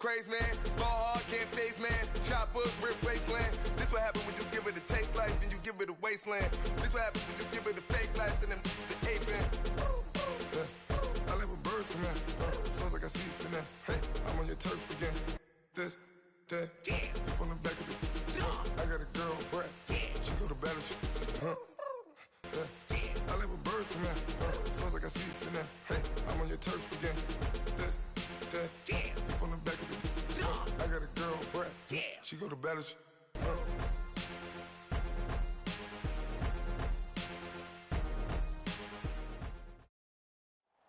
Crazy man, ball hard, can't face man. Choppers, rip wasteland. This what happen when you give it a taste life, then you give it a wasteland. This what happens when you give it a fake life, and then the ape man. I live with birds come in. Sounds like I see it in there. Hey, I'm on your turf again. This, that, yeah. From the back of the. I got a girl, Brad. Yeah. She go to battleship. I live with birds come in. Sounds like I see it in there. Hey, I'm on your turf again. This. Yeah. From the back of the I got a girl, Brad. Yeah. She go to battleship.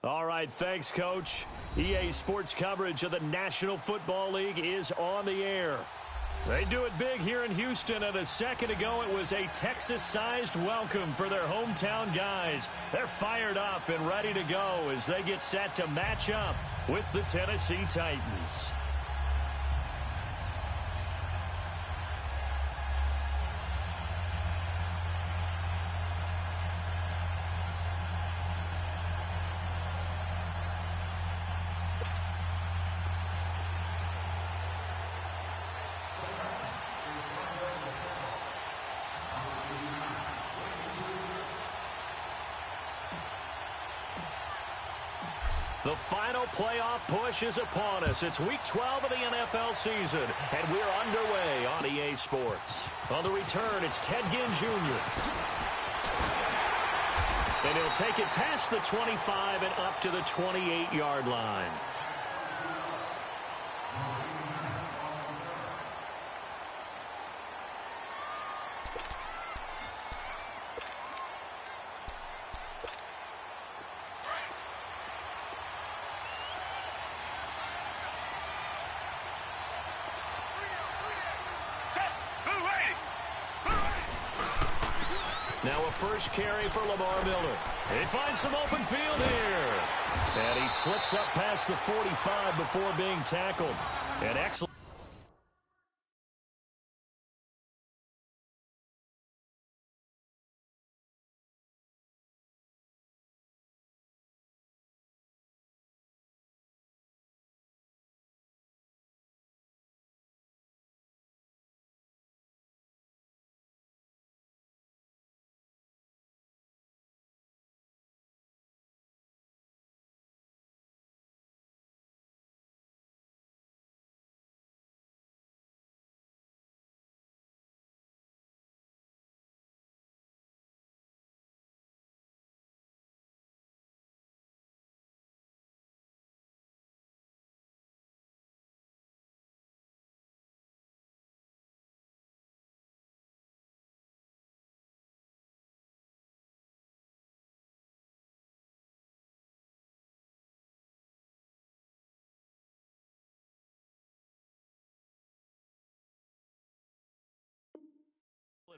All right, thanks, Coach. EA Sports coverage of the National Football League is on the air. They do it big here in Houston, and a second ago it was a Texas-sized welcome for their hometown guys. They're fired up and ready to go as they get set to match up with the Tennessee Titans. The final playoff push is upon us. It's Week 12 of the NFL season, and we're underway on EA Sports. On the return, it's Ted Ginn Jr. And he'll take it past the 25 and up to the 28-yard line. Now a first carry for Lamar Miller. He finds some open field here. And he slips up past the 45 before being tackled. An excellent.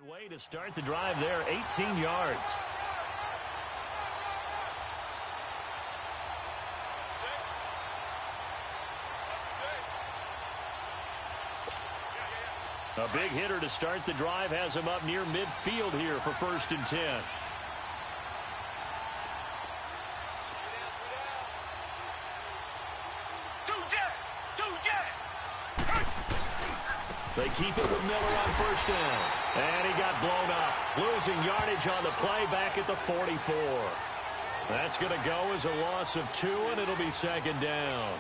Way to start the drive there, 18 yards. A big hitter to start the drive has him up near midfield here for 1st and 10. They keep it with Miller on 1st down. And he got blown up. Losing yardage on the play back at the 44. That's going to go as a loss of 2, and it'll be 2nd down.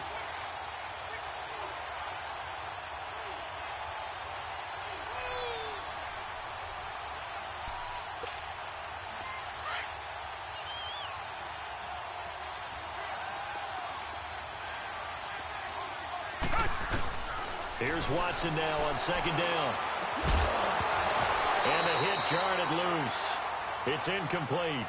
Here's Watson now on 2nd down. And the hit jarred it loose. It's incomplete.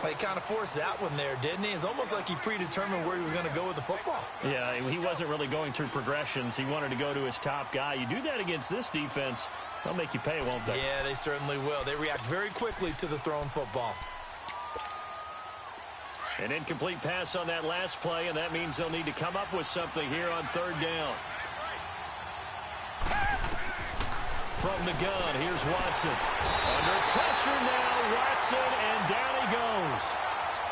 He kind of forced that one there, didn't he? It's almost like he predetermined where he was going to go with the football. Yeah, he wasn't really going through progressions. He wanted to go to his top guy. You do that against this defense, they'll make you pay, won't they? Yeah, they certainly will. They react very quickly to the thrown football. An incomplete pass on that last play, and that means they'll need to come up with something here on 3rd down. From the gun, here's Watson. Under pressure now, Watson, and down he goes.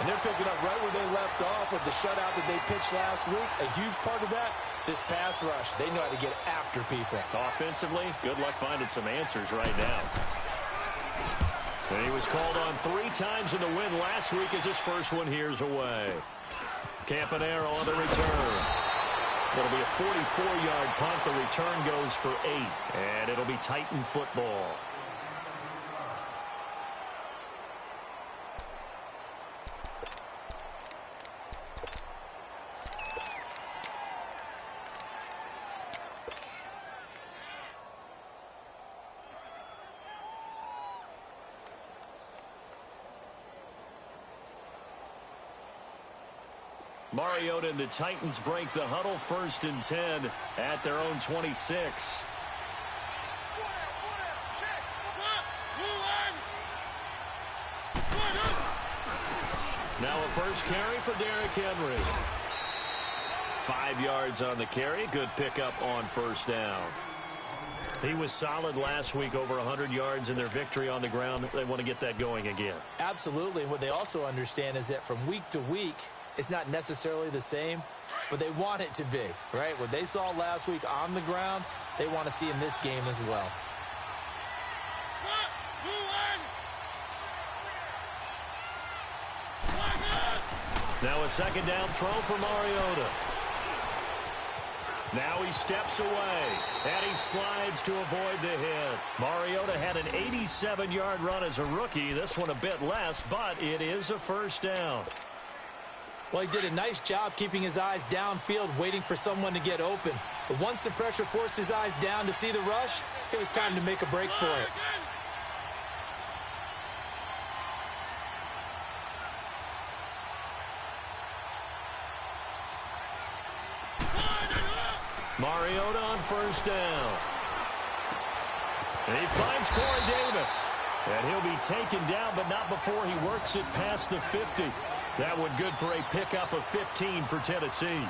And they're picking up right where they left off with the shutout that they pitched last week. A huge part of that, This pass rush, they know how to get after people. Offensively, good luck finding some answers right now. And he was called on 3 times in the win last week as his first one here's away. Campanero on the return. It'll be a 44-yard punt. The return goes for 8, and it'll be Titan football. Mariota and the Titans break the huddle, 1st and 10 at their own 26. Now a first carry for Derrick Henry. 5 yards on the carry. Good pickup on 1st down. He was solid last week, over 100 yards in their victory on the ground. They want to get that going again. Absolutely. And what they also understand is that from week to week, it's not necessarily the same, but they want it to be, right? What they saw last week on the ground, they want to see in this game as well. Now a 2nd down throw for Mariota. Now he steps away, and he slides to avoid the hit. Mariota had an 87-yard run as a rookie. This one a bit less, but it is a 1st down. Well, he did a nice job keeping his eyes downfield, waiting for someone to get open. But once the pressure forced his eyes down to see the rush, it was time to make a break for it. Mariota on 1st down. And he finds Corey Davis. And he'll be taken down, but not before he works it past the 50. That one good for a pickup of 15 for Tennessee.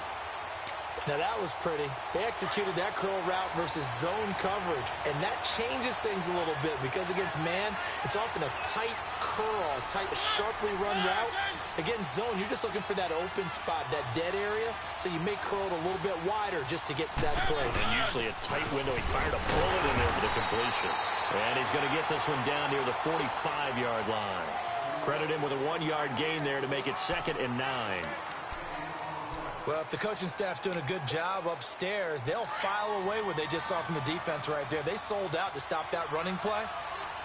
Now that was pretty. They executed that curl route versus zone coverage, and that changes things a little bit because against man, it's often a tight curl, a tight, sharply run route. Against zone, you're just looking for that open spot, that dead area, so you may curl it a little bit wider just to get to that place. And usually a tight window. He fired a bullet in there for the completion. And he's going to get this one down near the 45-yard line. Credit him with a 1-yard gain there to make it 2nd and 9. Well, if the coaching staff's doing a good job upstairs, they'll file away what they just saw from the defense right there. They sold out to stop that running play.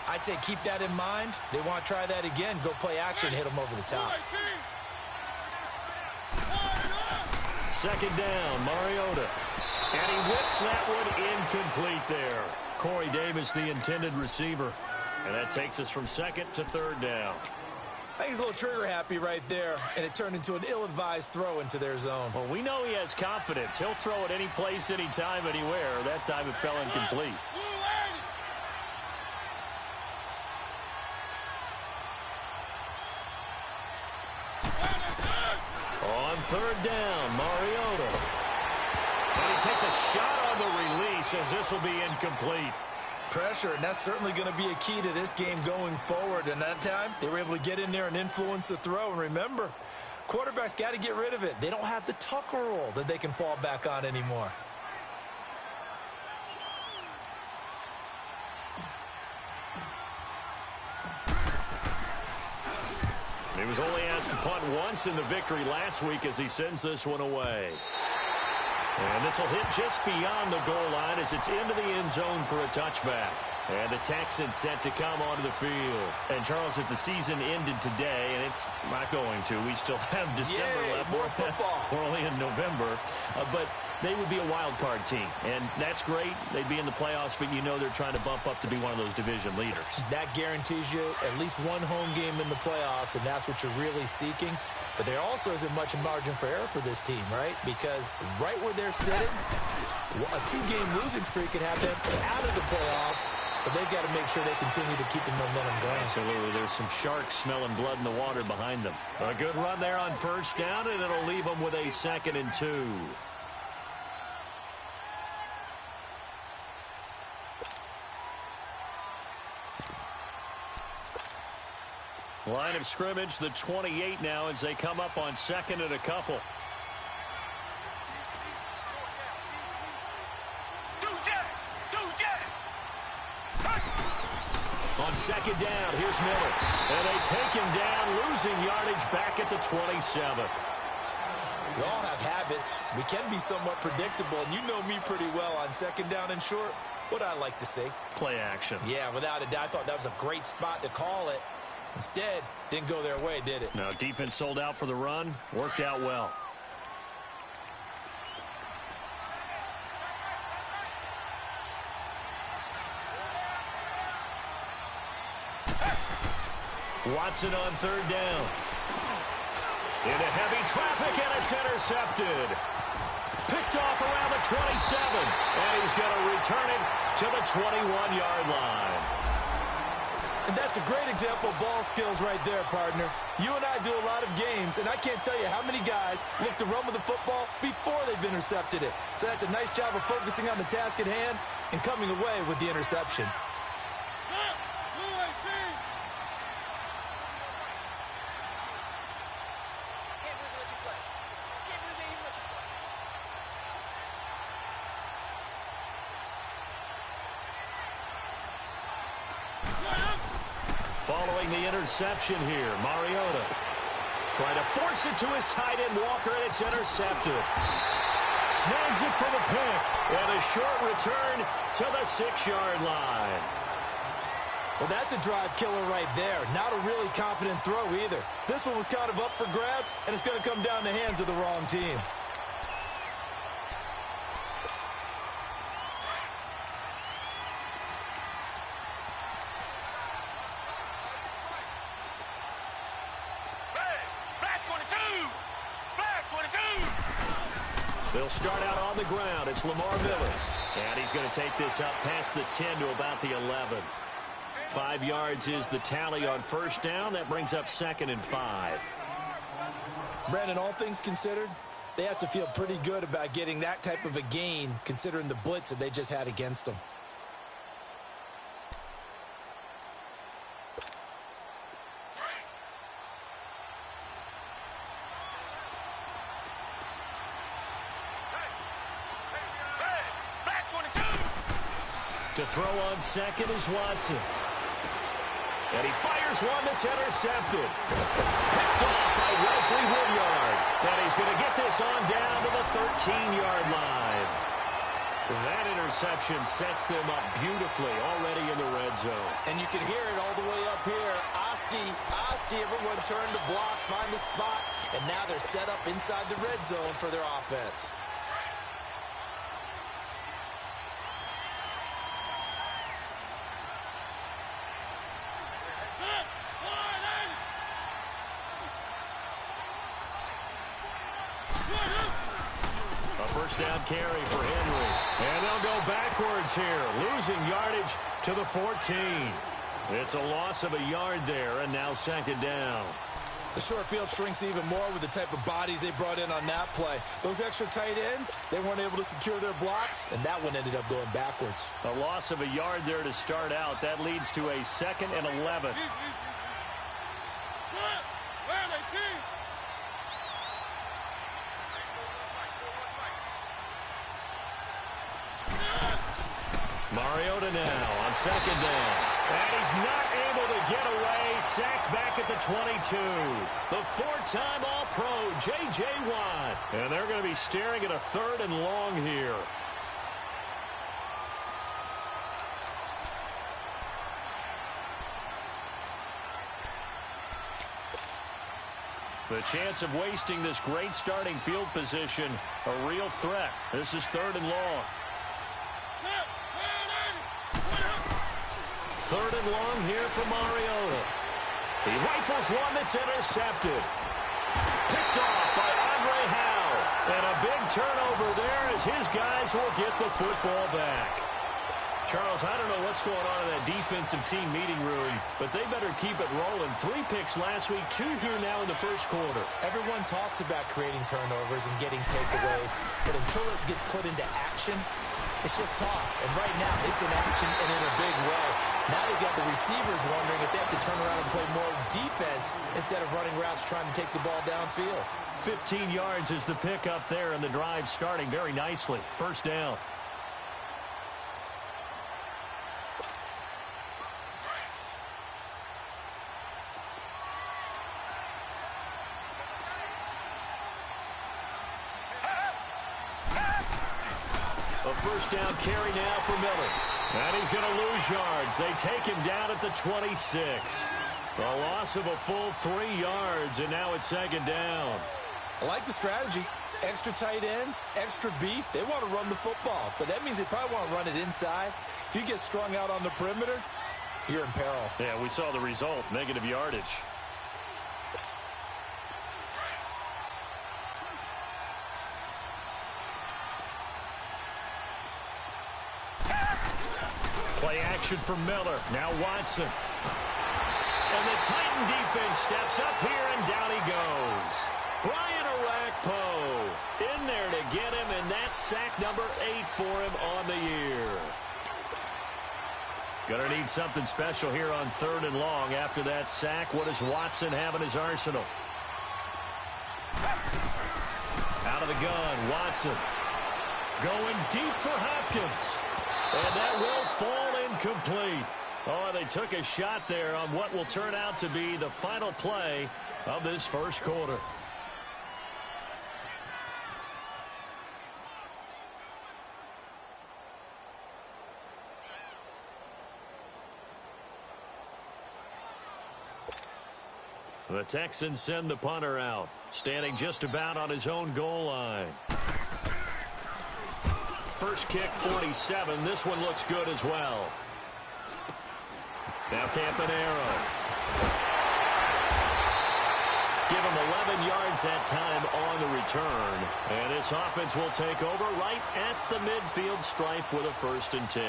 I'd say keep that in mind. They want to try that again. Go play action, hit them over the top. 2nd down, Mariota. And he whips that one incomplete there. Corey Davis, the intended receiver. And that takes us from 2nd to 3rd down. I think he's a little trigger happy right there, and it turned into an ill-advised throw into their zone. Well, we know he has confidence. He'll throw it any place, anytime, anywhere. That time it fell incomplete. On 3rd down, Mariota. And he takes a shot on the release as this will be incomplete. Pressure, and that's certainly going to be a key to this game going forward. And that time, they were able to get in there and influence the throw. And remember, quarterbacks got to get rid of it. They don't have the Tucker rule that they can fall back on anymore. He was only asked to punt once in the victory last week as he sends this one away. And this will hit just beyond the goal line as it's into the end zone for a touchback. And the Texans set to come onto the field. And, Charles, if the season ended today, and it's not going to, we still have December left. More football. We're only in November. But they would be a wild card team. And that's great. They'd be in the playoffs, but you know they're trying to bump up to be one of those division leaders. That guarantees you at least one home game in the playoffs, and that's what you're really seeking. But there also isn't much margin for error for this team, right? Because right where they're sitting, a 2-game losing streak could have them out of the playoffs. So they've got to make sure they continue to keep the momentum going. Absolutely. There's some sharks smelling blood in the water behind them. A good run there on 1st down, and it'll leave them with a 2nd and 2. Line of scrimmage, the 28 now as they come up on 2nd and a couple. On second down, here's Miller. And they take him down, losing yardage back at the 27. We all have habits. We can be somewhat predictable, and you know me pretty well on second down and short. What I like to say? Play action. Yeah, without a doubt. I thought that was a great spot to call it. Instead, didn't go their way, did it? No, defense sold out for the run. Worked out well. Watson on third down. Into heavy traffic, and it's intercepted. Picked off around the 27, and he's going to return it to the 21-yard line. And that's a great example of ball skills right there, partner. You and I do a lot of games, and I can't tell you how many guys look to run with the football before they've intercepted it. So that's a nice job of focusing on the task at hand and coming away with the interception. Following the interception here, Mariota trying to force it to his tight end, Walker, and it's intercepted. Snags it for the pick, and a short return to the 6-yard line. Well, that's a drive killer right there. Not a really confident throw either. This one was kind of up for grabs, and it's going to come down the hands of the wrong team. They'll start out on the ground. It's Lamar Miller. And he's going to take this up past the 10 to about the 11. 5 yards is the tally on first down. That brings up 2nd and 5. Brandon, all things considered, they have to feel pretty good about getting that type of a gain considering the blitz that they just had against them. To throw on second is Watson. And he fires one that's intercepted. Picked off by Wesley Woodyard. And he's going to get this on down to the 13-yard line. That interception sets them up beautifully already in the red zone. And you can hear it all the way up here. Oski, everyone turned to block, find the spot, and now they're set up inside the red zone for their offense. First down carry for Henry. And they'll go backwards here, losing yardage to the 14. It's a loss of a yard there, and now 2nd down. The short field shrinks even more with the type of bodies they brought in on that play. Those extra tight ends, they weren't able to secure their blocks, and that one ended up going backwards. A loss of a yard there to start out. That leads to a 2nd and 11. Mariota now on 2nd down. And he's not able to get away. Sacked back at the 22. The 4-time All-Pro, J.J. Watt. And they're going to be staring at a 3rd and long here. The chance of wasting this great starting field position, a real threat. This is 3rd and long. 3rd and long here for Mariota. He rifles one that's intercepted. Picked off by Andre Howe. And a big turnover there as his guys will get the football back. Charles, I don't know what's going on in that defensive team meeting room, but they better keep it rolling. 3 picks last week, 2 here now in the first quarter. Everyone talks about creating turnovers and getting takeaways, but until it gets put into action, it's just talk. And right now, it's in action and in a big way. Now they've got the receivers wondering if they have to turn around and play more defense instead of running routes trying to take the ball downfield. 15 yards is the pickup there, and the drive starting very nicely. First down. A first down carry now for Miller. And he's going to lose yards. They take him down at the 26. A loss of a full 3 yards, and now it's second down. I like the strategy. Extra tight ends, extra beef. They want to run the football, but that means they probably want to run it inside. If you get strung out on the perimeter, you're in peril. Yeah, we saw the result, negative yardage. Play action for Miller. Now Watson. And the Titan defense steps up here, and down he goes. Brian Orakpo in there to get him, and that's sack number 8 for him on the year. Going to need something special here on 3rd and long after that sack. What does Watson have in his arsenal? Out of the gun, Watson. Going deep for Hopkins. And that will fall incomplete. Oh, they took a shot there on what will turn out to be the final play of this first quarter. The Texans send the punter out, standing just about on his own goal line. First kick, 47. This one looks good as well. Now Campanaro. Give him 11 yards that time on the return. And this offense will take over right at the midfield stripe with a 1st and 10.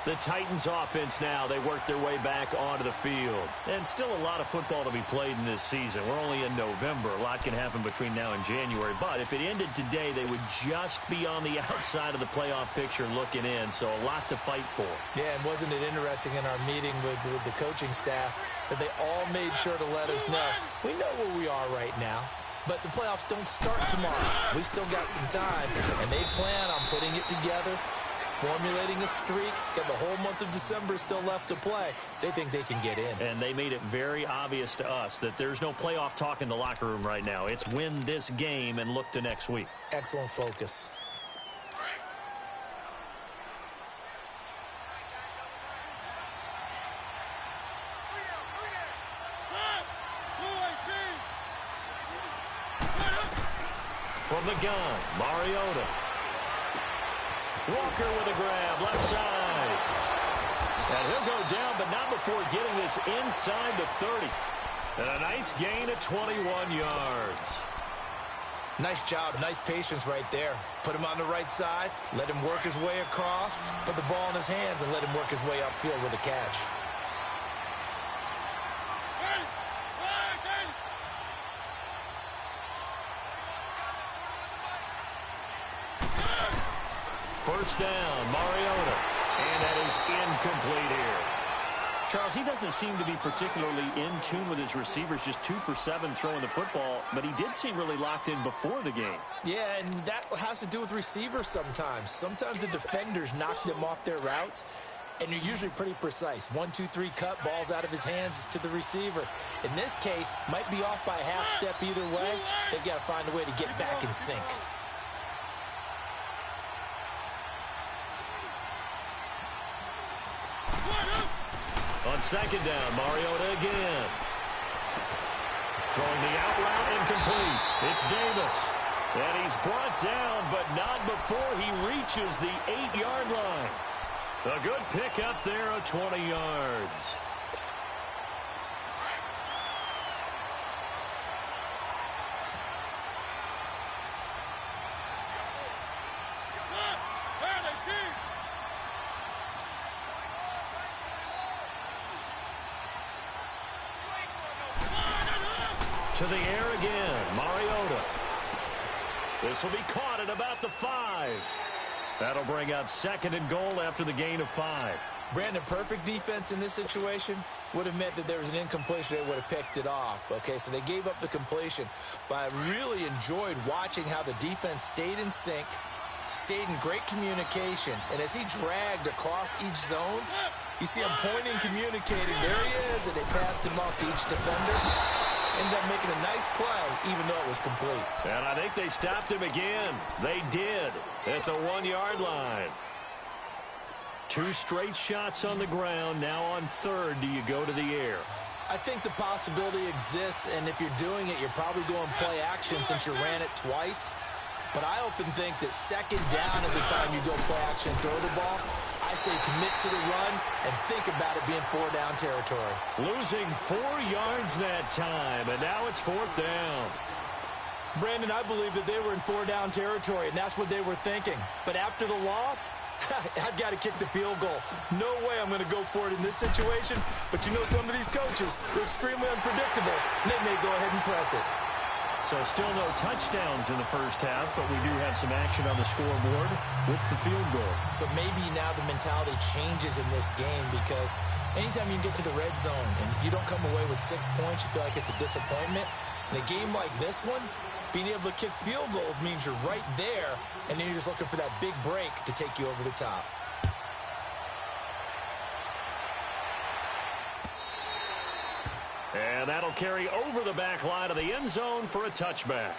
The Titans offense now, they work their way back onto the field. And still a lot of football to be played in this season. We're only in November. A lot can happen between now and January. But if it ended today, they would just be on the outside of the playoff picture looking in. So a lot to fight for. Yeah, and wasn't it interesting in our meeting with the coaching staff that they all made sure to let us know, we know where we are right now, but the playoffs don't start tomorrow. We still got some time, and they plan on putting it together, formulating a streak, got the whole month of December still left to play. They think they can get in. And they made it very obvious to us that there's no playoff talk in the locker room right now. It's win this game and look to next week. Excellent focus. From the gun, Mariota. Walker with a grab, left side. And he'll go down, but not before getting this inside the 30. And a nice gain of 21 yards. Nice job, nice patience right there. Put him on the right side, let him work his way across, put the ball in his hands, and let him work his way upfield with a catch. First down, Mariota. And that is incomplete here. Charles, he doesn't seem to be particularly in tune with his receivers, just 2 for 7 throwing the football, but he did seem really locked in before the game. Yeah, and that has to do with receivers sometimes. Sometimes the defenders knock them off their routes, and you're usually pretty precise. 1, 2, 3 cut, balls out of his hands to the receiver. In this case, might be off by a half step either way. They've got to find a way to get back in sync. On second down, Mariota again. Throwing the out route, incomplete. It's Davis. And he's brought down, but not before he reaches the 8-yard line. A good pickup there of 20 yards. To the air again, Mariota. This will be caught at about the 5. That'll bring up 2nd and goal after the gain of 5. Brandon, perfect defense in this situation would have meant that there was an incompletion. They would have picked it off. Okay, so they gave up the completion. But I really enjoyed watching how the defense stayed in sync, stayed in great communication. And as he dragged across each zone, you see him pointing, communicating. There he is, and they passed him off to each defender. ended up making a nice play, even though it was complete. And I think they stopped him again. They did at the 1-yard line. 2 straight shots on the ground. Now on third, do you go to the air? I think the possibility exists, and if you're doing it, you're probably going play action since you ran it twice. But I often think that second down is the time you go play action and throw the ball. I say commit to the run and think about it being 4-down territory. Losing 4 yards that time, and now it's 4th down. Brandon, I believe that they were in 4-down territory, and that's what they were thinking. But after the loss, I've got to kick the field goal. No way I'm going to go for it in this situation. But you know, some of these coaches, they're extremely unpredictable, and they may go ahead and press it. So still no touchdowns in the first half, but we do have some action on the scoreboard with the field goal. So maybe now the mentality changes in this game, because anytime you can get to the red zone, and if you don't come away with 6 points, you feel like it's a disappointment. In a game like this one, being able to kick field goals means you're right there, and then you're just looking for that big break to take you over the top. And that'll carry over the back line of the end zone for a touchback.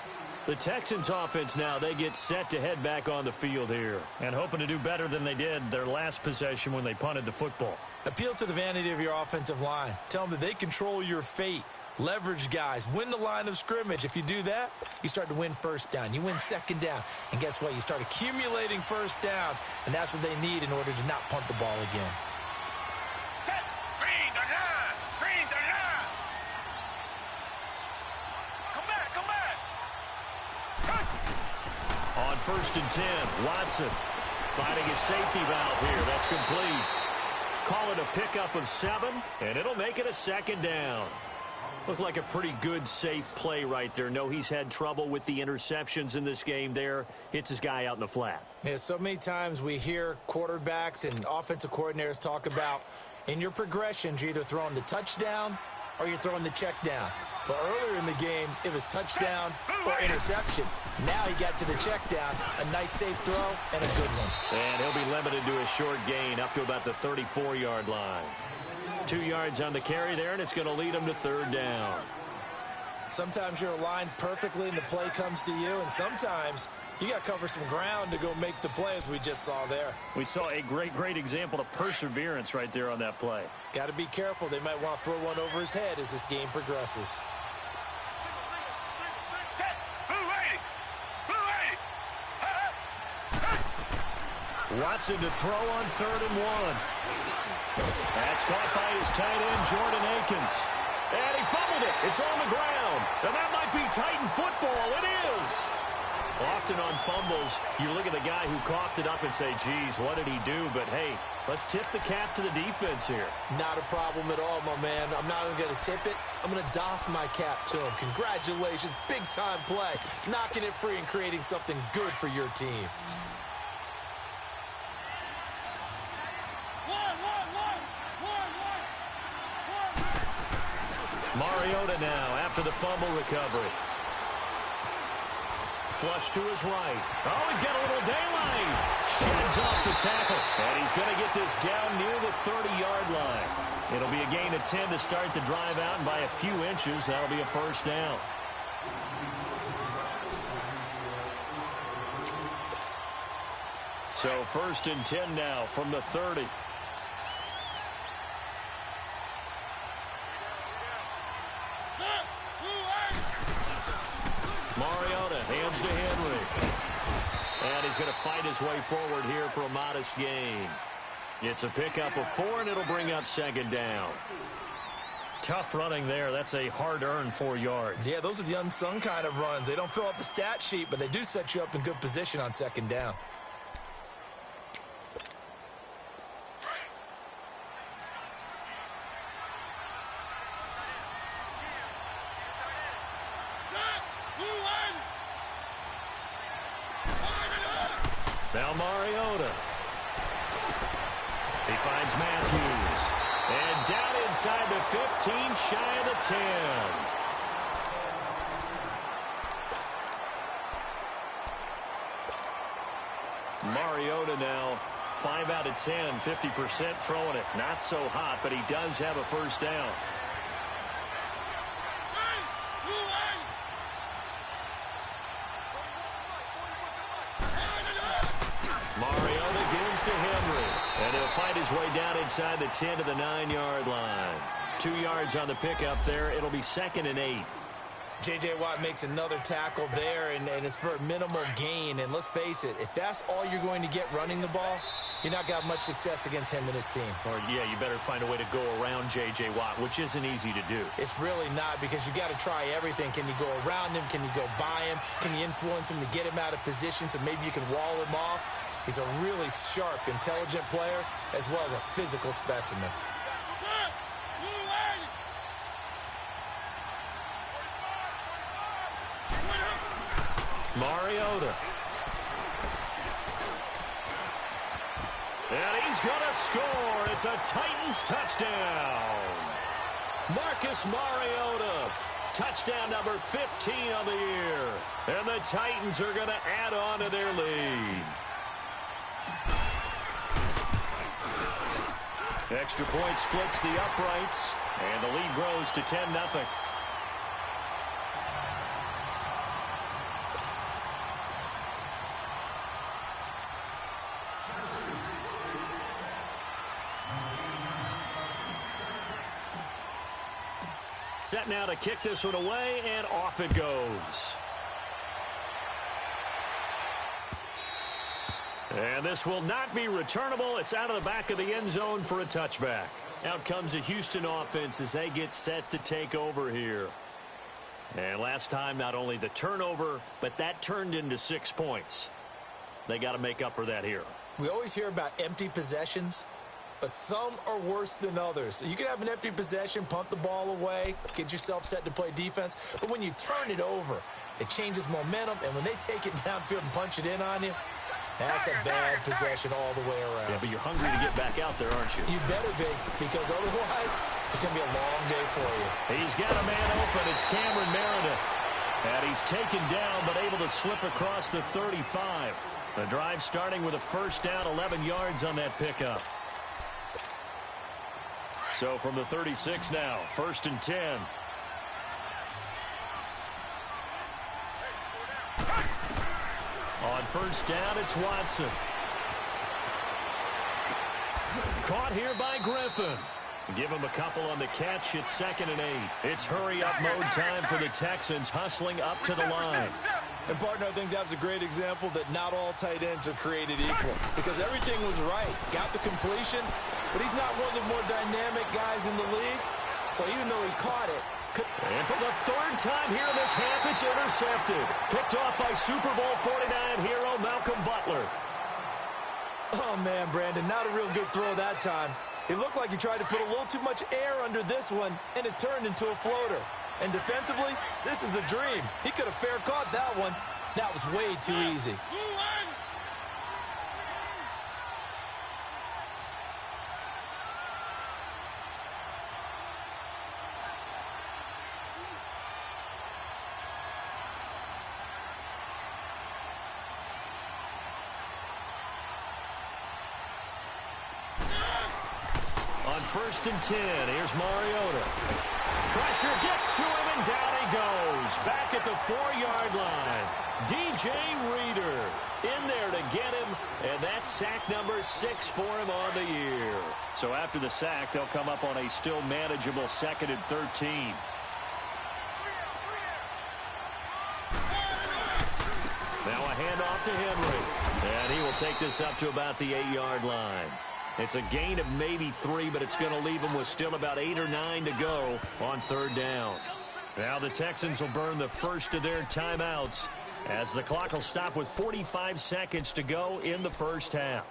The Texans offense now, they get set to head back on the field here, and hoping to do better than they did their last possession when they punted the football. Appeal to the vanity of your offensive line. Tell them that they control your fate. Leverage guys. Win the line of scrimmage. If you do that, you start to win first down. You win second down. And guess what? You start accumulating first downs, and that's what they need in order to not punt the ball again. On 1st and 10, Watson finding his safety valve here. That's complete. Call it a pickup of 7, and it'll make it a 2nd down. Looked like a pretty good, safe play right there. No, he's had trouble with the interceptions in this game there. Hits his guy out in the flat. Yeah, so many times we hear quarterbacks and offensive coordinators talk about in your progressions, you're either throwing the touchdown or you're throwing the check down. But earlier in the game, it was touchdown or interception. Now he got to the check down, a nice safe throw, and a good one. And he'll be limited to a short gain up to about the 34-yard line. 2 yards on the carry there, and it's going to lead him to 3rd down. Sometimes you're aligned perfectly and the play comes to you, and sometimes you got to cover some ground to go make the play, as we just saw there. We saw a great example of perseverance right there on that play. Got to be careful. They might want to throw one over his head as this game progresses. Watson to throw on 3rd and 1. That's caught by his tight end, Jordan Akins. And he fumbled it. It's on the ground. And that might be Titan football. It is. Often on fumbles, you look at the guy who coughed it up and say, geez, what did he do? But, hey, let's tip the cap to the defense here. Not a problem at all, my man. I'm not even going to tip it. I'm going to doff my cap to him. Congratulations. Big-time play. Knocking it free and creating something good for your team. Mariota now after the fumble recovery. Flush to his right. Oh, he's got a little daylight. Sheds off the tackle. And he's going to get this down near the 30-yard line. It'll be a gain of 10 to start the drive out, and by a few inches, that'll be a 1st down. So 1st and 10 now from the 30. Mariota hands to Henry. And he's going to fight his way forward here for a modest gain. It's a pickup of 4, and it'll bring up 2nd down. Tough running there. That's a hard-earned 4 yards. Yeah, those are the unsung kind of runs. They don't fill up the stat sheet, but they do set you up in good position on 2nd down. Now Mariota. He finds Matthews. And down inside the 15, shy of the 10. Mariota now 5 out of 10, 50% throwing it. Not so hot, but he does have a 1st down. goes to Henry. And he'll find his way down inside the 10 to the 9-yard line. 2 yards on the pickup there. It'll be 2nd and 8. J.J. Watt makes another tackle there, and it's for a minimal gain. And let's face it, if that's all you're going to get running the ball, you're not going to have much success against him and his team. Or, yeah, you better find a way to go around J.J. Watt, which isn't easy to do. It's really not, because you got to try everything. Can you go around him? Can you go by him? Can you influence him to get him out of position so maybe you can wall him off? He's a really sharp, intelligent player, as well as a physical specimen. Mariota. And he's going to score. It's a Titans touchdown. Marcus Mariota. Touchdown number 15 on the year. And the Titans are going to add on to their lead. Extra point splits the uprights. And the lead grows to 10-0. Set now to kick this one away, and off it goes. And this will not be returnable. It's out of the back of the end zone for a touchback. Out comes the Houston offense as they get set to take over here. And last time, not only the turnover, but that turned into 6 points. They got to make up for that here. We always hear about empty possessions, but some are worse than others. You can have an empty possession, punt the ball away, get yourself set to play defense, but when you turn it over, it changes momentum, and when they take it downfield and punch it in on you, that's a bad possession all the way around. Yeah, but you're hungry to get back out there, aren't you? You better be, because otherwise it's going to be a long day for you. He's got a man open. It's Cameron Meredith. And he's taken down, but able to slip across the 35. The drive starting with a first down, 11 yards on that pickup. So from the 36 now, 1st and 10. On first down, it's Watson. Caught here by Griffin. Give him a couple on the catch. It's 2nd and 8. It's hurry-up mode time for the Texans, hustling up to the line. And, partner, I think that's a great example that not all tight ends are created equal, because everything was right. Got the completion, but he's not one of the more dynamic guys in the league. So even though he caught it, and for the 3rd time here in this half, it's intercepted. Picked off by Super Bowl 49 hero Malcolm Butler. Oh, man, Brandon, not a real good throw that time. It looked like he tried to put a little too much air under this one, and it turned into a floater. And defensively, this is a dream. He could have fair caught that one. That was way too easy. On 1st and 10, here's Mariota. Pressure gets to him, and down he goes. Back at the 4-yard line. DJ Reader in there to get him, and that's sack number 6 for him on the year. So after the sack, they'll come up on a still manageable 2nd and 13. Now a handoff to Henry, and he will take this up to about the 8-yard line. It's a gain of maybe 3, but it's going to leave them with still about 8 or 9 to go on 3rd down. Now the Texans will burn the first of their timeouts as the clock will stop with 45 seconds to go in the first half.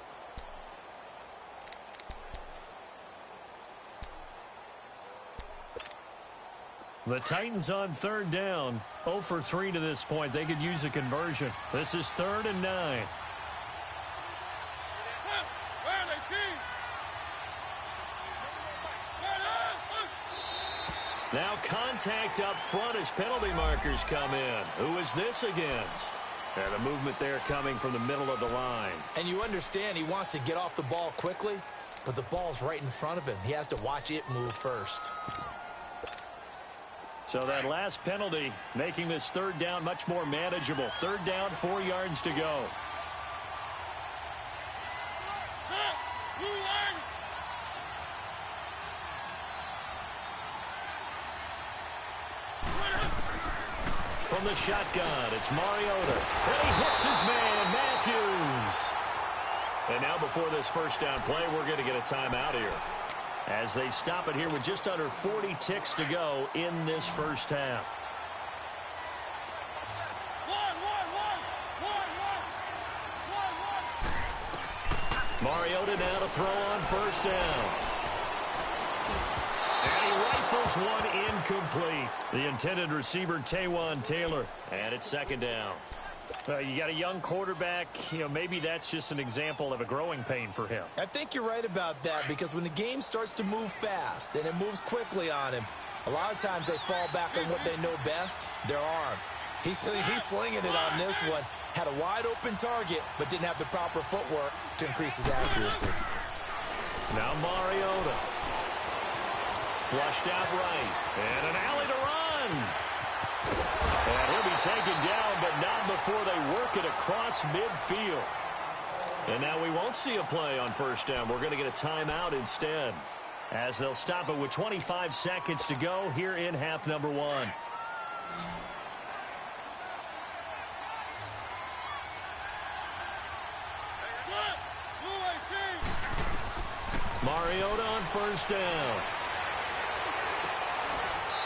The Titans on 3rd down, 0 for 3 to this point. They could use a conversion. This is 3rd and 9. Now contact up front as penalty markers come in. Who is this against? And a movement there coming from the middle of the line. And you understand he wants to get off the ball quickly, but the ball's right in front of him. He has to watch it move first. So that last penalty making this 3rd down much more manageable. 3rd down, 4 yards to go. From the shotgun, it's Mariota. And he hits his man, Matthews. And now before this first down play, we're going to get a timeout here, as they stop it here with just under 40 ticks to go in this first half. Mariota now to throw on first down. And he rifles one incomplete. The intended receiver, Taywan Taylor. And it's second down. You got a young quarterback. Maybe that's just an example of a growing pain for him. I think you're right about that, because when the game starts to move fast and it moves quickly on him, a lot of times they fall back on what they know best, their arm. He's slinging it on this one. Had a wide open target, but didn't have the proper footwork to increase his accuracy. Now Mariota. Flushed out right. And an alley to run. And he'll be taken down, but not before they work it across midfield. And now we won't see a play on first down. We're going to get a timeout instead, as they'll stop it with 25 seconds to go here in half number one. Mariota on first down.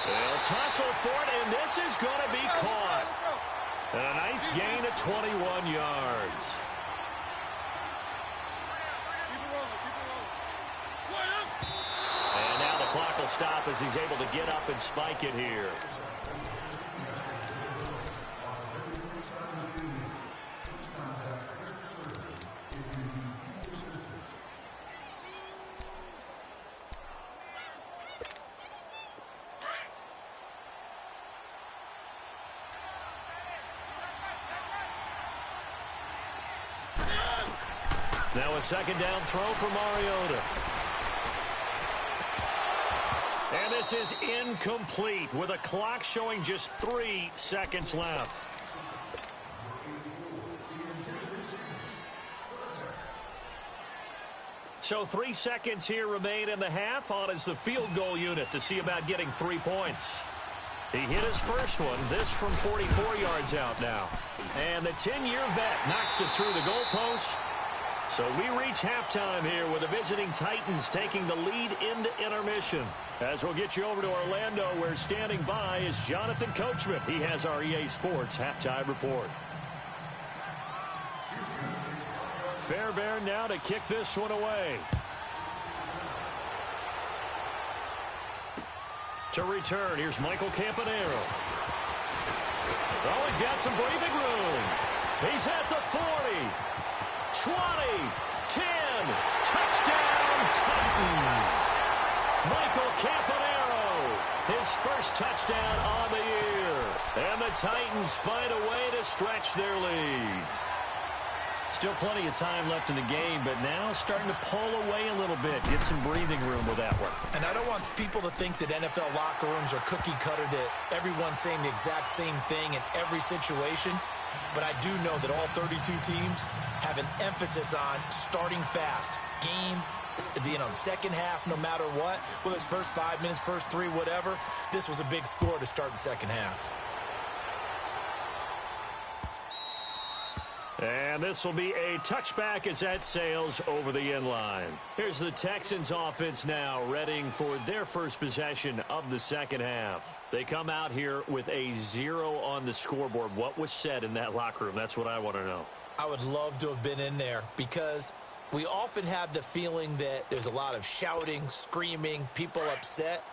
They'll tussle for it, and this is going to be caught. And a nice gain of 21 yards. And now the clock will stop as he's able to get up and spike it here. Now a second down throw for Mariota. And this is incomplete with a clock showing just 3 seconds left. So 3 seconds here remain in the half. On is the field goal unit to see about getting 3 points. He hit his first one, this from 44 yards out now. And the 10-year vet knocks it through the goalpost. So we reach halftime here with the visiting Titans taking the lead into intermission. As we'll get you over to Orlando, where standing by is Jonathan Coachman. He has our EA Sports halftime report. Fairbairn now to kick this one away. To return, here's Michael Campanaro. Oh, he's got some breathing room. He's at the 40. 20, 10, touchdown Titans. Michael Campanaro, his first touchdown on the year. And the Titans find a way to stretch their lead. Still plenty of time left in the game, but now starting to pull away a little bit. Get some breathing room with that one. And I don't want people to think that NFL locker rooms are cookie cutter, that everyone's saying the exact same thing in every situation. But I do know that all 32 teams have an emphasis on starting fast. Game, the second half, no matter what, whether it's first 5 minutes, first 3, whatever, this was a big score to start the second half. And this will be a touchback as that sails over the end line. Here's the Texans offense now, readying for their first possession of the second half. They come out here with a 0 on the scoreboard. What was said in that locker room? That's what I want to know. I would love to have been in there, because we often have the feeling that there's a lot of shouting, screaming, people upset.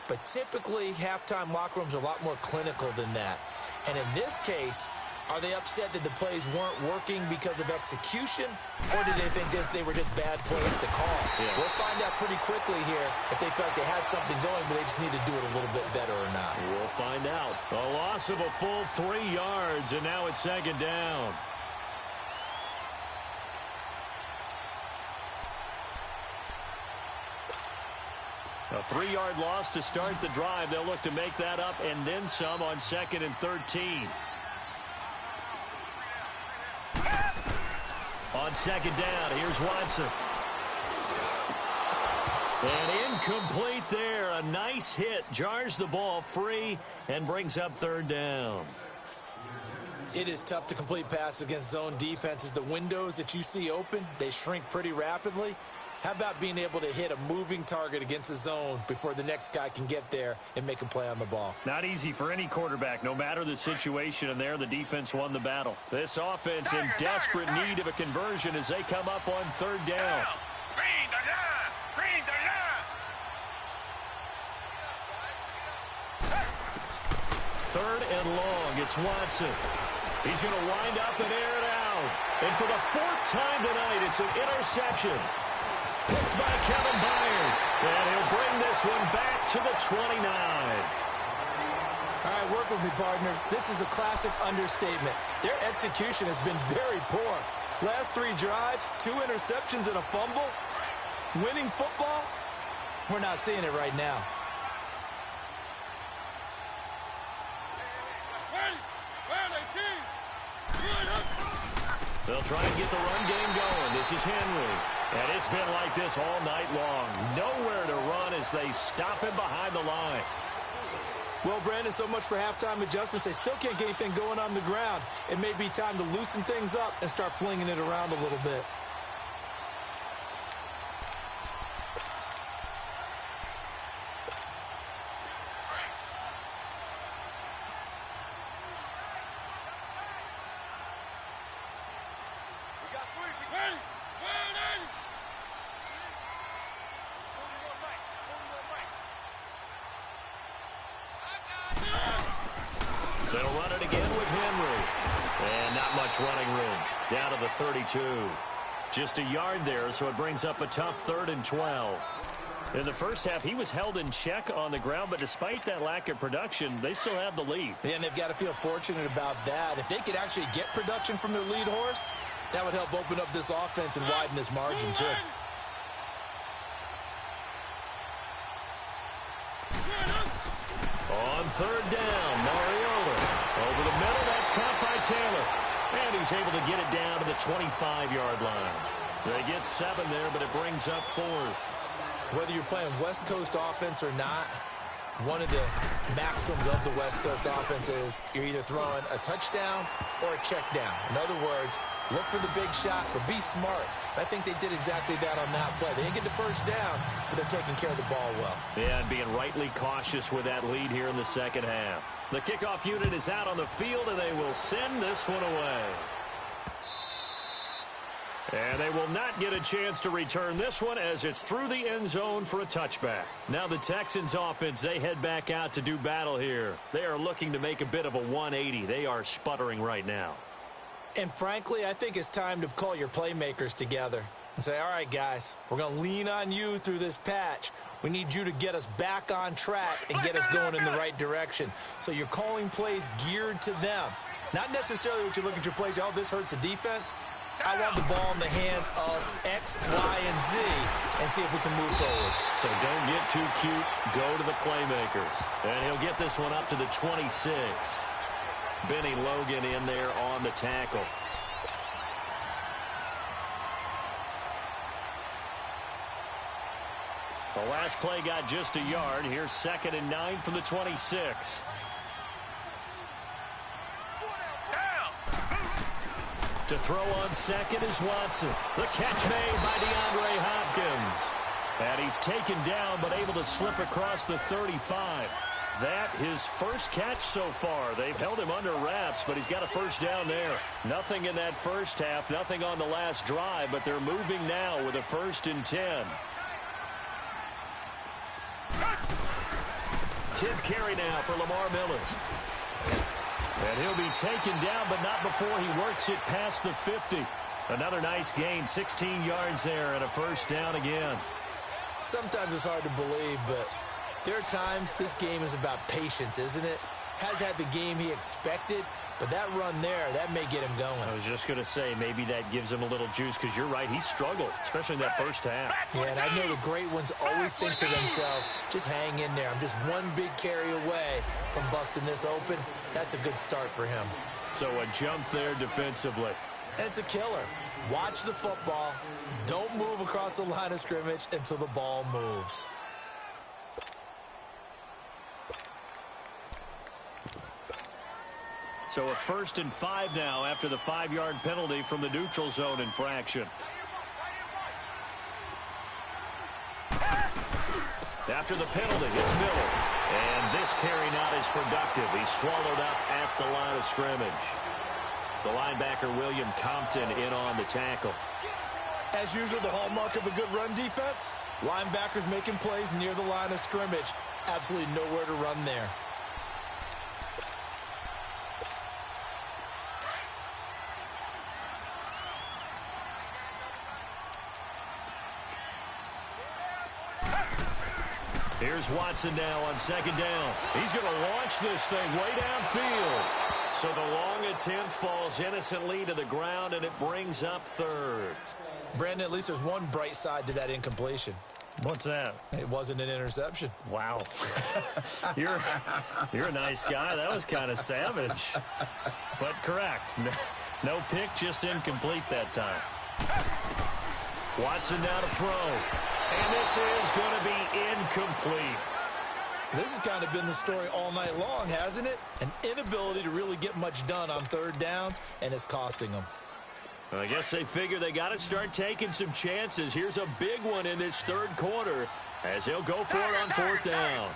But typically, halftime locker rooms are a lot more clinical than that. And in this case, are they upset that the plays weren't working because of execution, or did they think they were just bad plays to call? Yeah. We'll find out pretty quickly here if they felt like they had something going, but they just need to do it a little bit better or not. We'll find out. A loss of a full 3 yards, and now it's second down. A 3-yard loss to start the drive. They'll look to make that up and then some on 2nd and 13. On second down, here's Watson. And incomplete there. A nice hit. Jars the ball free and brings up third down. It is tough to complete passes against zone defenses. The windows that you see open, they shrink pretty rapidly. How about being able to hit a moving target against a zone before the next guy can get there and make a play on the ball? Not easy for any quarterback, no matter the situation, and there the defense won the battle. This offense in desperate need of a conversion as they come up on third down. Third and long, it's Watson. He's going to wind up and air it out. And for the fourth time tonight, it's an interception. Picked by Kevin Byard. And he'll bring this one back to the 29. All right, work with me, partner. This is a classic understatement. Their execution has been very poor. Last 3 drives, 2 interceptions and a fumble. Winning football? We're not seeing it right now. They'll try and get the run game going. This is Henry. And it's been like this all night long. Nowhere to run as they stop him behind the line. Well, Brandon, so much for halftime adjustments. They still can't get anything going on the ground. It may be time to loosen things up and start flinging it around a little bit. They'll run it again with Henry. And not much running room. Down to the 32. Just a yard there, so it brings up a tough 3rd and 12. In the first half, he was held in check on the ground, but despite that lack of production, they still have the lead. And they've got to feel fortunate about that. If they could actually get production from their lead horse, that would help open up this offense and widen this margin, too. On third down, Mariota. Over the middle, that's caught by Taylor. And he's able to get it down to the 25-yard line. They get 7 there, but it brings up 4th. Whether you're playing West Coast offense or not, one of the maxims of the West Coast offense is you're either throwing a touchdown or a check down. In other words, look for the big shot, but be smart. I think they did exactly that on that play. They didn't get the first down, but they're taking care of the ball well. Yeah, and being rightly cautious with that lead here in the second half. The kickoff unit is out on the field, and they will send this one away. And they will not get a chance to return this one as it's through the end zone for a touchback. Now the Texans offense, they head back out to do battle here. They are looking to make a bit of a 180. They are sputtering right now. And frankly, I think it's time to call your playmakers together and say, all right, guys, we're going to lean on you through this patch. We need you to get us back on track and get us going in the right direction. So you're calling plays geared to them. Not necessarily what you look at your plays, oh, this hurts the defense. I want the ball in the hands of X, Y, and Z and see if we can move forward. So don't get too cute. Go to the playmakers. And he'll get this one up to the 26. Benny Logan in there on the tackle. The last play got just a yard. Here's 2nd and 9 from the 26. To throw on second is Watson. The catch made by DeAndre Hopkins. And he's taken down but able to slip across the 35. That his first catch so far. They've held him under wraps, but he's got a first down there. Nothing in that first half, nothing on the last drive, but they're moving now with a 1st and 10. 10th carry now for Lamar Miller. And he'll be taken down, but not before he works it past the 50. Another nice gain, 16 yards there, and a first down again. Sometimes it's hard to believe, but there are times this game is about patience, isn't it? Has had the game he expected, but that run there, that may get him going. I was just going to say, maybe that gives him a little juice, because you're right, he struggled, especially in that first half. Yeah, and I know the great ones always think to themselves, just hang in there. I'm just one big carry away from busting this open. That's a good start for him. So a jump there defensively. And it's a killer. Watch the football. Don't move across across the line of scrimmage until the ball moves. So a 1st and 5 now after the 5-yard penalty from the neutral zone infraction. After the penalty, it's Miller. And this carry not as productive. He's swallowed up at the line of scrimmage. The linebacker, William Compton, in on the tackle. As usual, the hallmark of a good run defense, linebackers making plays near the line of scrimmage. Absolutely nowhere to run there. Here's Watson now on 2nd down. He's going to launch this thing way downfield. So the long attempt falls innocently to the ground, and it brings up 3rd. Brandon, at least there's one bright side to that incompletion. What's that? It wasn't an interception. Wow. You're a nice guy. That was kind of savage. But correct. No pick, just incomplete that time. Watson now to throw. And this is going to be incomplete. This has kind of been the story all night long, hasn't it? An inability to really get much done on 3rd downs, and it's costing them. Well, I guess they figure they got to start taking some chances. Here's a big one in this 3rd quarter as he'll go for it on 4th down.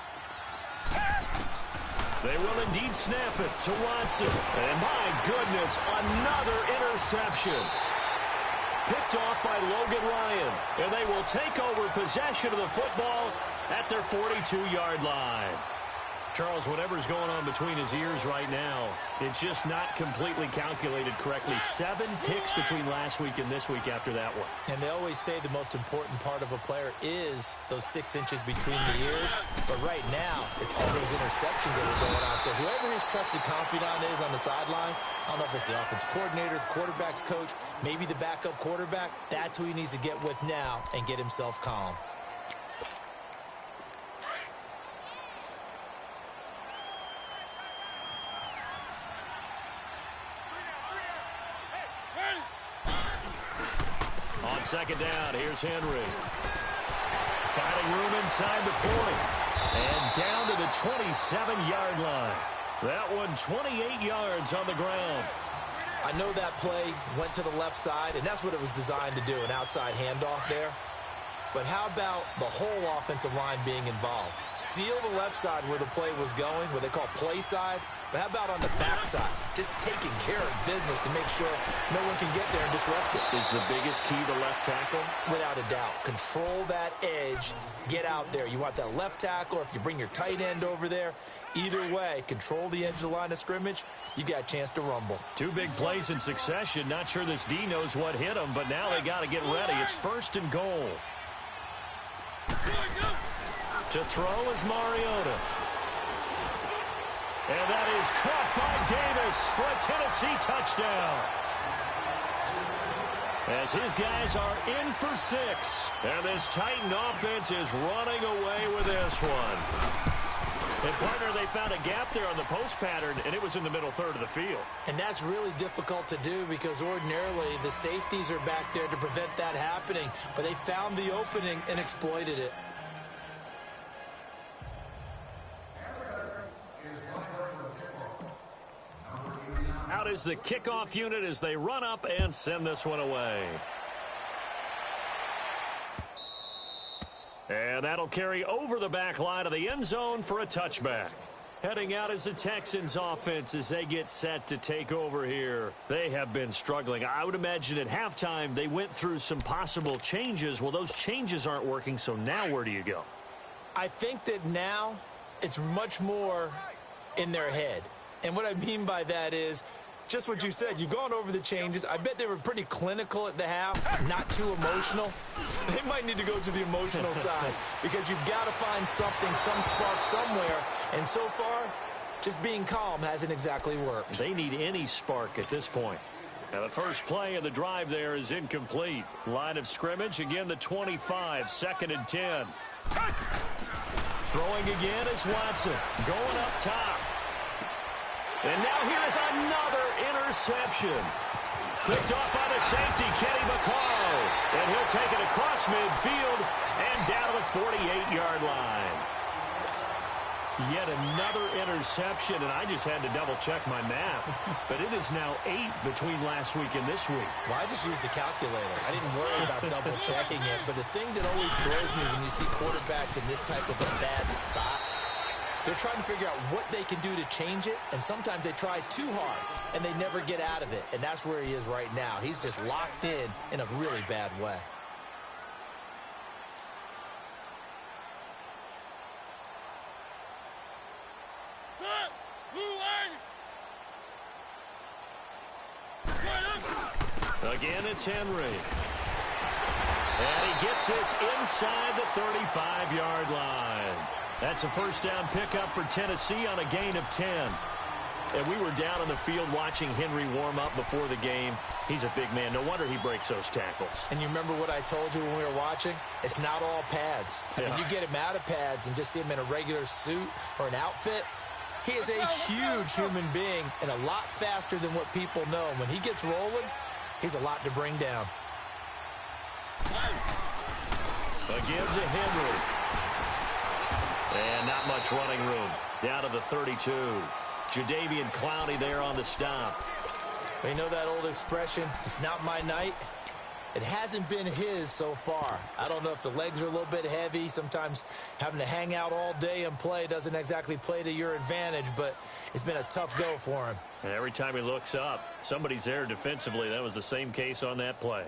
They will indeed snap it to Watson. And my goodness, another interception. Picked off by Logan Ryan. And they will take over possession of the football at their 42-yard line. Charles, whatever's going on between his ears right now, it's just not completely calculated correctly. 7 picks between last week and this week after that one. And they always say the most important part of a player is those 6 inches between the ears. But right now, it's all those interceptions that are going on. So whoever his trusted confidant is on the sidelines, I don't know if it's the offensive coordinator, the quarterback's coach, maybe the backup quarterback, that's who he needs to get with now and get himself calm. On 2nd down, here's Henry. Finding room inside the 40. And down to the 27-yard line. That one 28 yards on the ground. I know that play went to the left side, and that's what it was designed to do, an outside handoff there. But how about the whole offensive line being involved? Seal the left side where the play was going, what they call play side. But how about on the back side? Just taking care of business to make sure no one can get there and disrupt it. Is the biggest key the left tackle? Without a doubt. Control that edge. Get out there. You want that left tackle, or if you bring your tight end over there, either way, control the edge of the line of scrimmage, you got a chance to rumble. 2 big plays in succession. Not sure this D knows what hit him, but now they got to get ready. It's 1st and goal. To throw is Mariota. And that is caught by Davis for a Tennessee touchdown. As his guys are in for 6. And this Titan offense is running away with this one. And, partner, they found a gap there on the post pattern, and it was in the middle 3rd of the field. And that's really difficult to do because ordinarily the safeties are back there to prevent that happening. But they found the opening and exploited it. Out is the kickoff unit as they run up and send this one away. And that'll carry over the back line of the end zone for a touchback. Heading out is the Texans offense as they get set to take over here. They have been struggling. I would imagine at halftime they went through some possible changes. Well, those changes aren't working, so now where do you go? I think that now it's much more in their head. And what I mean by that is just what you said. You've gone over the changes. I bet they were pretty clinical at the half, not too emotional. They might need to go to the emotional side because you've got to find something, some spark somewhere. And so far, just being calm hasn't exactly worked. They need any spark at this point. Now, the first play of the drive there is incomplete. Line of scrimmage, again, the 25, 2nd and 10. Throwing again is Watson. Going up top. And now here is another interception. Picked off by the safety, Kenny Vaccaro. And he'll take it across midfield and down to the 48-yard line. Yet another interception, and I just had to double-check my math. But it is now 8 between last week and this week. Well, I just used the calculator. I didn't worry about double-checking it. But the thing that always throws me when you see quarterbacks in this type of a bad spot, they're trying to figure out what they can do to change it, and sometimes they try too hard, and they never get out of it. And that's where he is right now. He's just locked in a really bad way. Again, it's Henry. And he gets this inside the 35-yard line. That's a first down pickup for Tennessee on a gain of 10. And we were down on the field watching Henry warm up before the game. He's a big man. No wonder he breaks those tackles. And you remember what I told you when we were watching? It's not all pads. I mean, you get him out of pads and just see him in a regular suit or an outfit. He is a huge human being and a lot faster than what people know. When he gets rolling, he's a lot to bring down. Again to Henry. And not much running room. Down to the 32. Jadeveon Clowney there on the stop. You know that old expression, it's not my night? It hasn't been his so far. I don't know if the legs are a little bit heavy. Sometimes having to hang out all day and play doesn't exactly play to your advantage, but it's been a tough go for him. And every time he looks up, somebody's there defensively. That was the same case on that play.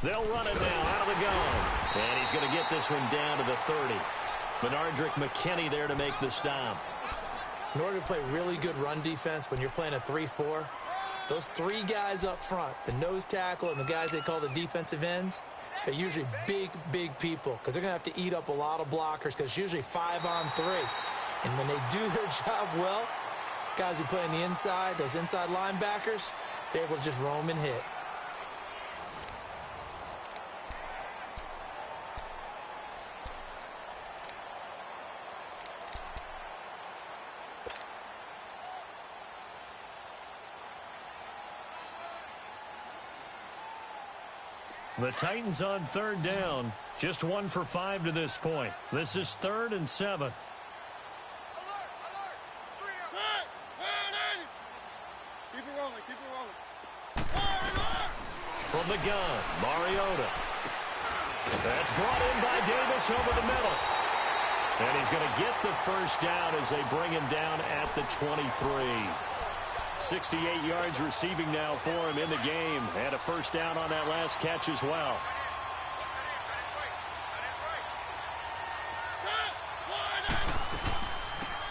They'll run it now out of the gun. And he's going to get this one down to the 30. Benardrick McKinney there to make the stop. In order to play really good run defense when you're playing a 3-4, those three guys up front, the nose tackle and the guys they call the defensive ends, they're usually big, big people because they're going to have to eat up a lot of blockers because it's usually 5-on-3. And when they do their job well, guys who play on the inside, those inside linebackers, they're able to just roam and hit. The Titans on third down. Just 1 for 5 to this point. This is 3rd and 7. From the gun, Mariota. That's brought in by Davis over the middle. And he's going to get the first down as they bring him down at the 23. 68 yards receiving now for him in the game. And a first down on that last catch as well.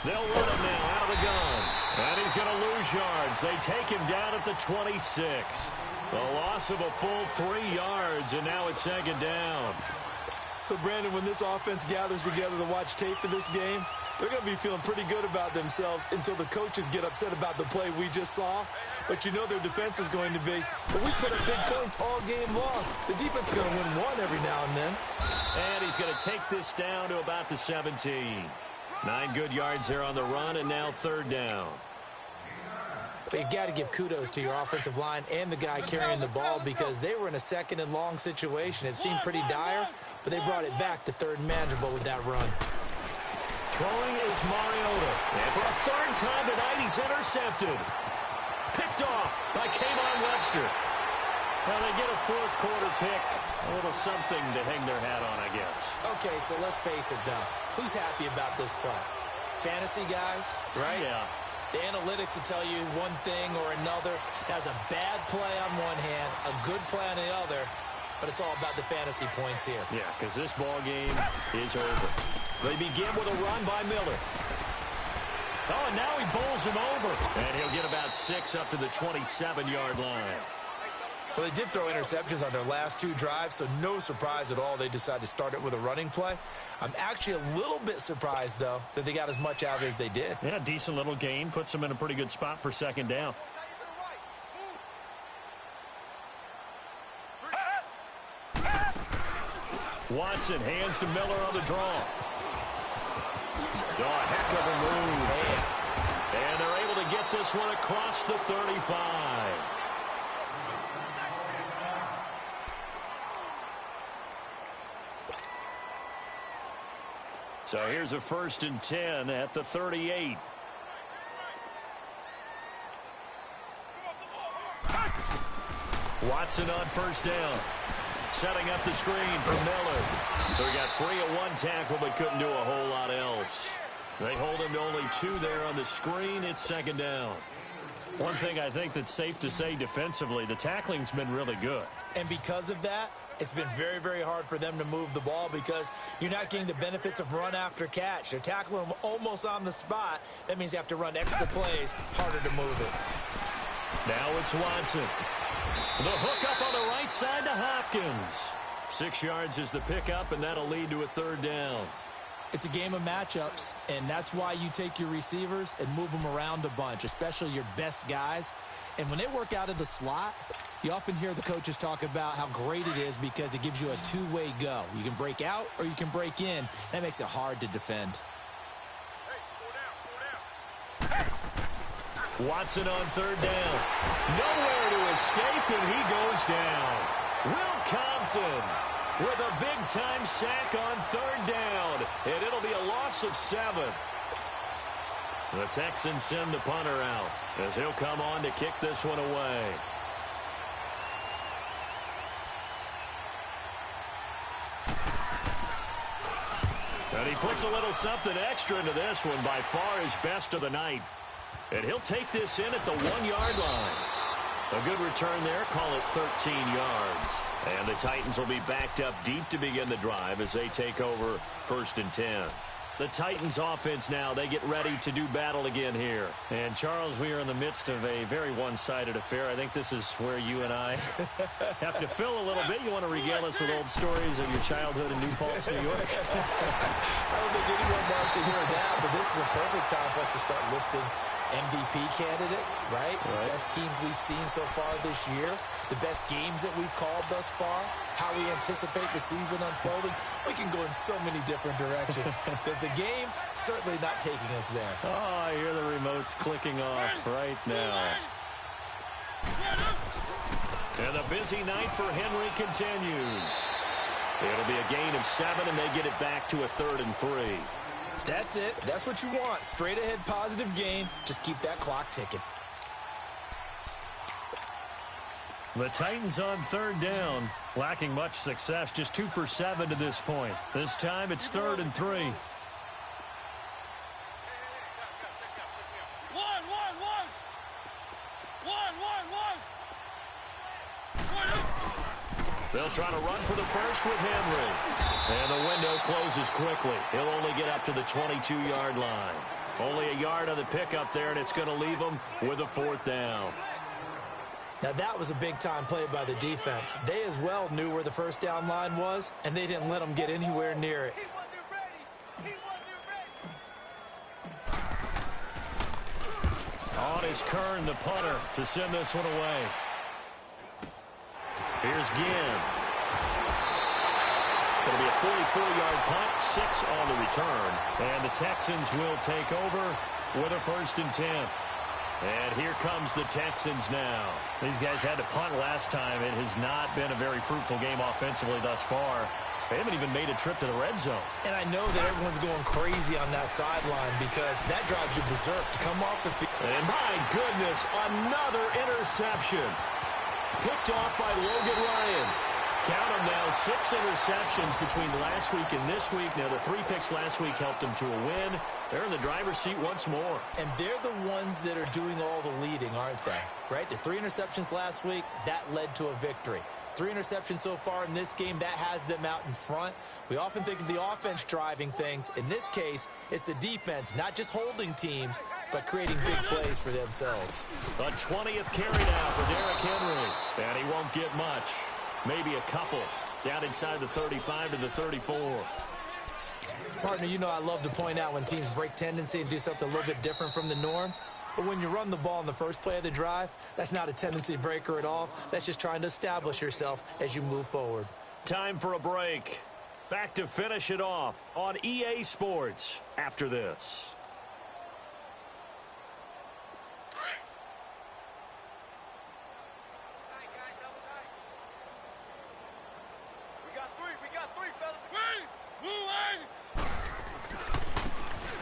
They'll run him now out of the gun. And he's going to lose yards. They take him down at the 26. A loss of a full 3 yards, and now it's 2nd down. So, Brandon, when this offense gathers together to watch tape for this game, they're going to be feeling pretty good about themselves until the coaches get upset about the play we just saw. But you know their defense is going to be, but we put up big points all game long. The defense is going to win one every now and then. And he's going to take this down to about the 17. 9 good yards there on the run, and now 3rd down. But you got to give kudos to your offensive line and the guy carrying the ball because they were in a 2nd and long situation. It seemed pretty dire, but they brought it back to 3rd and manageable with that run. Throwing is Mariota. And for a 3rd time tonight, he's intercepted. Picked off by Kayvon Webster. Well, they get a 4th quarter pick. A little something to hang their hat on, I guess. Okay, so let's face it, though. Who's happy about this play? Fantasy guys, right? Yeah. The analytics will tell you one thing or another. That's a bad play on one hand, a good play on the other, but it's all about the fantasy points here. Yeah, because this ball game is over. They begin with a run by Miller. Oh, and now he bowls him over. And he'll get about 6 up to the 27-yard line. Well, they did throw interceptions on their last 2 drives, so no surprise at all they decided to start it with a running play. I'm actually a little bit surprised, though, that they got as much out of it as they did. Yeah, decent little gain. Puts them in a pretty good spot for 2nd down. Watson hands to Miller on the draw. Oh, a heck of a move. And they're able this one across the 35. So here's a 1st and 10 at the 38. Watson on 1st down. Setting up the screen for Miller. So he got free at 1 tackle but couldn't do a whole lot else. They hold him to only 2 there on the screen. It's 2nd down. One thing I think that's safe to say defensively, the tackling's been really good. And because of that, it's been very, very hard for them to move the ball because you're not getting the benefits of run after catch. They're tackling them almost on the spot. That means you have to run extra plays, harder to move it. Now it's Watson. The hook up on the right side to Hopkins. 6 yards is the pickup, and that'll lead to a 3rd down. It's a game of matchups, and that's why you take your receivers and move them around a bunch, especially your best guys. And when they work out of the slot, you often hear the coaches talk about how great it is because it gives you a two-way go. You can break out or you can break in. That makes it hard to defend. Watson on 3rd down. Nowhere to escape, and he goes down. Will Compton with a big-time sack on 3rd down, and it'll be a loss of 7. The Texans send the punter out as he'll come on to kick this one away. And he puts a little something extra into this one, by far his best of the night. And he'll take this in at the 1-yard line. A good return there, call it 13 yards. And the Titans will be backed up deep to begin the drive as they take over 1st and 10. The Titans offense now, they get ready to do battle again here. And Charles, we are in the midst of a very one-sided affair. I think this is where you and I have to fill a little bit. You want to regale us with old stories of your childhood in New Paltz, New York? I don't think anyone wants to hear that, but this is a perfect time for us to start listing MVP candidates, right? The best teams we've seen so far this year, the best games that we've called thus far, how we anticipate the season unfolding. We can go in so many different directions because the game certainly not taking us there. Oh, I hear the remotes clicking off right now. And the busy night for Henry continues. It'll be a gain of 7, and they get it back to a 3rd and 3. That's it. That's what you want. Straight ahead positive gain. Just keep that clock ticking. The Titans on 3rd down, lacking much success, just 2 for 7 to this point. This time it's 3rd and 3. They'll try to run for the first with Henry. And the window closes quickly. He'll only get up to the 22-yard line. Only a yard on the pickup there, and it's going to leave them with a 4th down. Now, that was a big-time play by the defense. They as well knew where the 1st down line was, and they didn't let them get anywhere near it. On is Kern, the punter, to send this one away. Here's Ginn. It'll be a 44-yard punt, 6 on the return. And the Texans will take over with a 1st and 10. And here comes the Texans now. These guys had to punt last time. It has not been a very fruitful game offensively thus far. They haven't even made a trip to the red zone. And I know that everyone's going crazy on that sideline because that drives you berserk to come off the field. And my goodness, another interception. Picked off by Logan Ryan. Count them now, 6 interceptions between last week and this week. Now, the 3 picks last week helped them to a win. They're in the driver's seat once more. And they're the ones that are doing all the leading, aren't they? Right? The 3 interceptions last week, that led to a victory. 3 interceptions so far in this game, that has them out in front. We often think of the offense driving things. In this case, it's the defense, not just holding teams, but creating big plays for themselves. A 20th carry now for Derrick Henry. And he won't get much. Maybe a couple. Down inside the 35 to the 34. Partner, you know I love to point out when teams break tendency and do something a little bit different from the norm. But when you run the ball in the first play of the drive, that's not a tendency breaker at all. That's just trying to establish yourself as you move forward. Time for a break. Back to finish it off on EA Sports after this.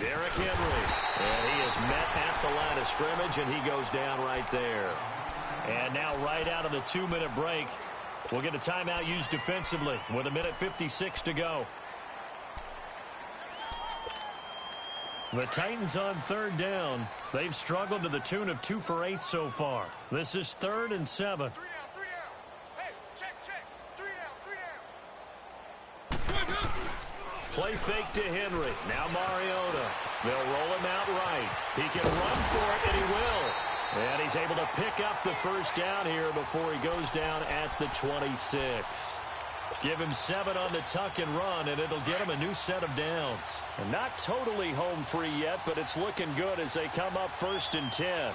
Derrick Henry. And he is met at the line of scrimmage, and he goes down right there. And now right out of the 2-minute break, we'll get a timeout used defensively with 1:56 to go. The Titans on third down. They've struggled to the tune of 2 for 8 so far. This is 3rd and 7. 3 down, 3 down. Hey, check. 3 down. Play fake to Henry. Now Mariota. They'll roll him out right. He can run for it, and he will. And he's able to pick up the first down here before he goes down at the 26. Give him 7 on the tuck and run, and it'll get him a new set of downs. And not totally home free yet, but it's looking good as they come up 1st and 10.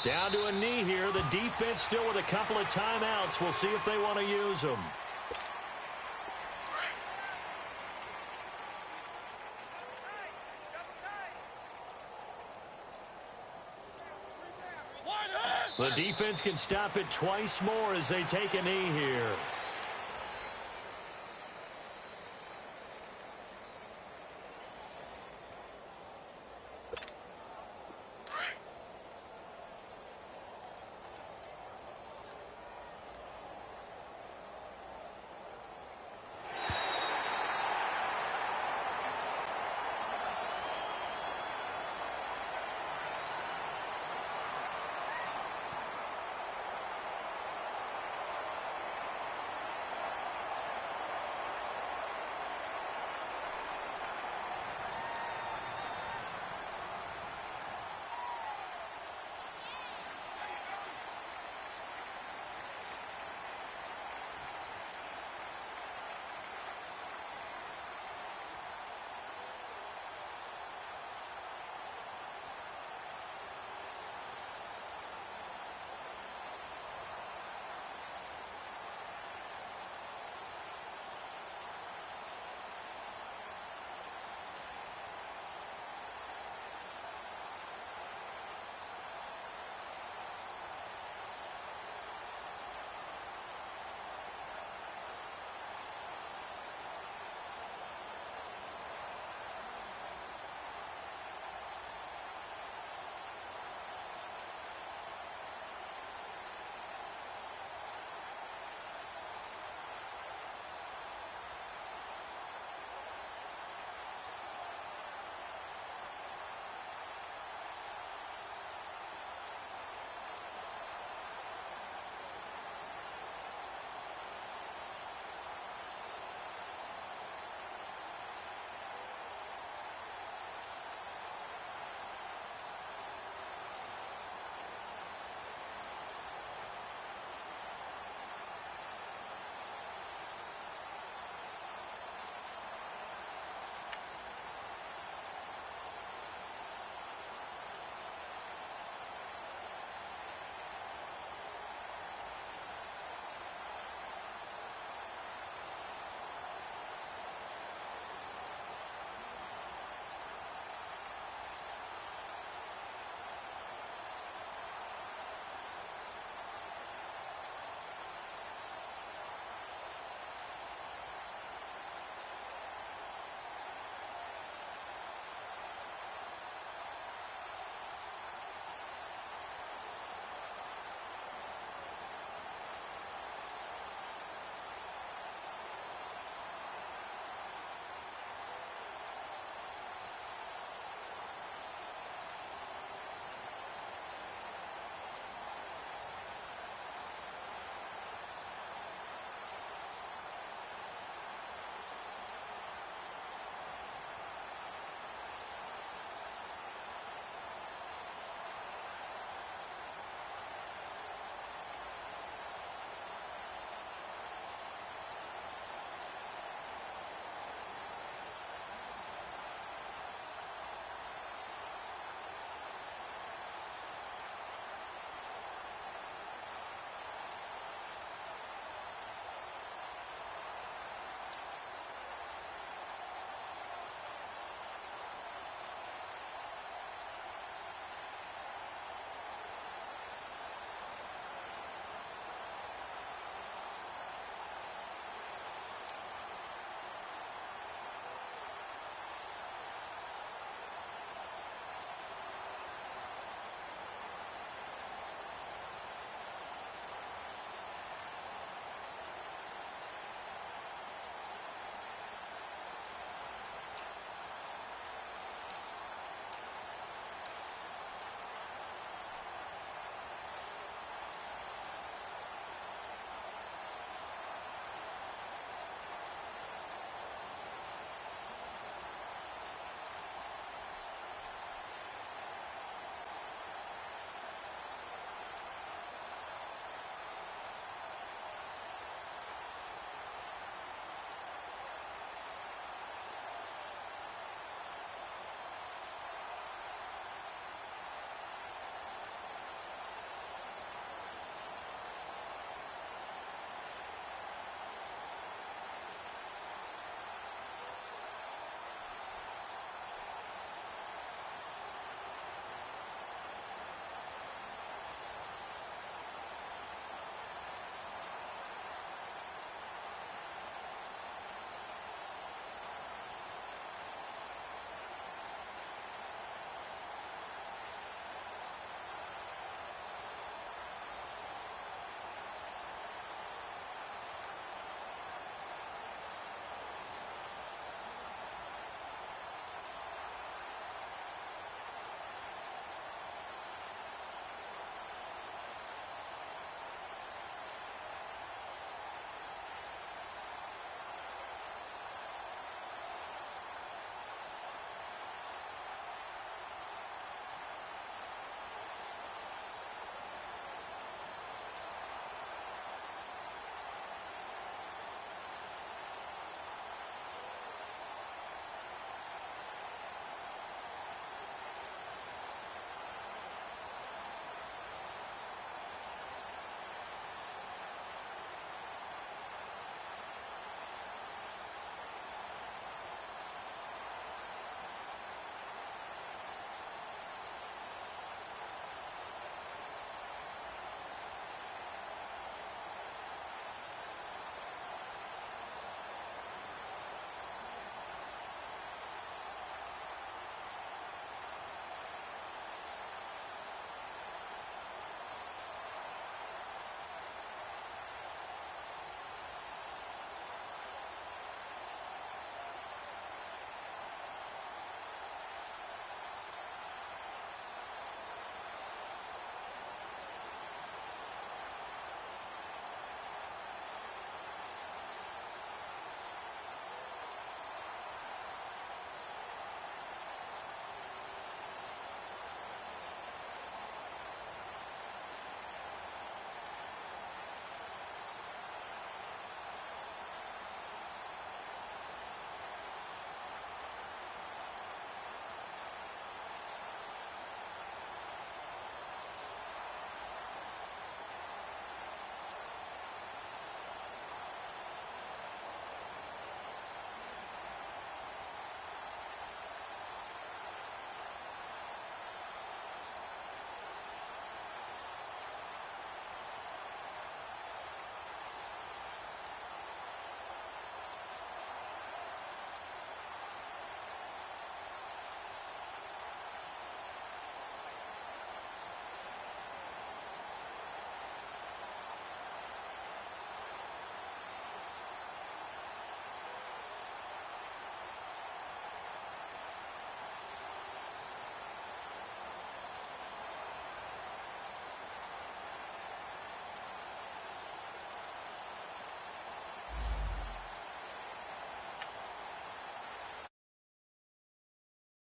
Down to a knee here. The defense still with a couple of timeouts. We'll see if they want to use them. The defense can stop it twice more as they take a knee here.